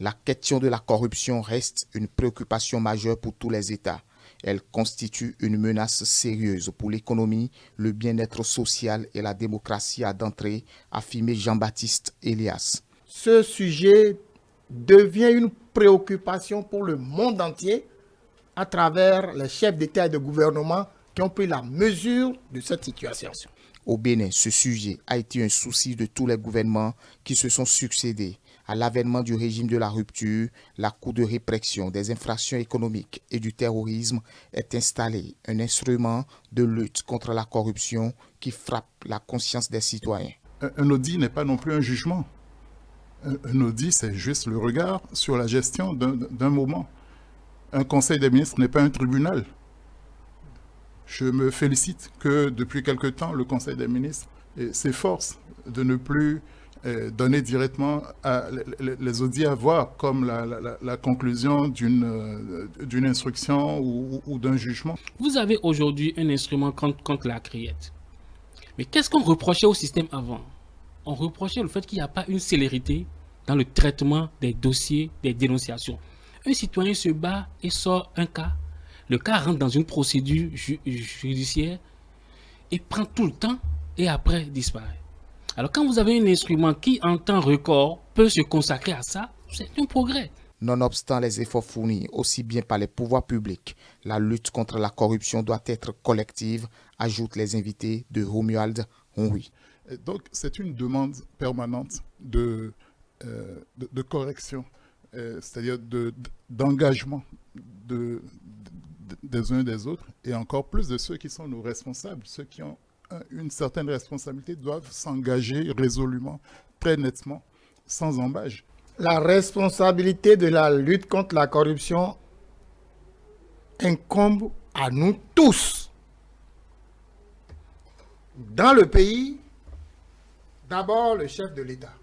La question de la corruption reste une préoccupation majeure pour tous les États. Elle constitue une menace sérieuse pour l'économie, le bien-être social et la démocratie, a d'entrée affirmé Jean-Baptiste Elias. Ce sujet devient une préoccupation pour le monde entier à travers les chefs d'État et de gouvernement qui ont pris la mesure de cette situation. Au Bénin, ce sujet a été un souci de tous les gouvernements qui se sont succédés. À l'avènement du régime de la rupture, la Cour de répression des infractions économiques et du terrorisme est installée, un instrument de lutte contre la corruption qui frappe la conscience des citoyens. Un audit n'est pas non plus un jugement. Un audit, c'est juste le regard sur la gestion d'un moment. Un conseil des ministres n'est pas un tribunal. Je me félicite que depuis quelque temps, le conseil des ministres s'efforce de ne plus donner directement les audits à voir comme la conclusion d'une instruction ou d'un jugement. Vous avez aujourd'hui un instrument contre la criette. Mais qu'est-ce qu'on reprochait au système avant? On reprochait le fait qu'il n'y a pas une célérité dans le traitement des dossiers, des dénonciations. Un citoyen se bat et sort un cas. Le cas rentre dans une procédure judiciaire et prend tout le temps et après disparaît. Alors quand vous avez un instrument qui en temps record peut se consacrer à ça, c'est un progrès. Nonobstant les efforts fournis aussi bien par les pouvoirs publics, la lutte contre la corruption doit être collective, ajoutent les invités de Romuald Honry. Donc c'est une demande permanente de correction, c'est-à-dire d'engagement des uns et des autres, et encore plus de ceux qui sont nos responsables, ceux qui ont une certaine responsabilité doivent s'engager résolument, très nettement, sans embâche. La responsabilité de la lutte contre la corruption incombe à nous tous. Dans le pays, d'abord le chef de l'État,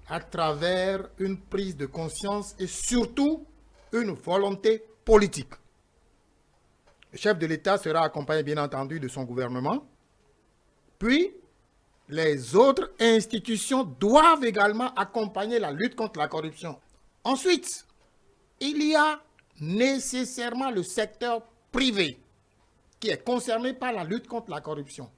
à travers une prise de conscience et surtout une volonté politique. Le chef de l'État sera accompagné bien entendu de son gouvernement, puis les autres institutions doivent également accompagner la lutte contre la corruption. Ensuite, il y a nécessairement le secteur privé qui est concerné par la lutte contre la corruption.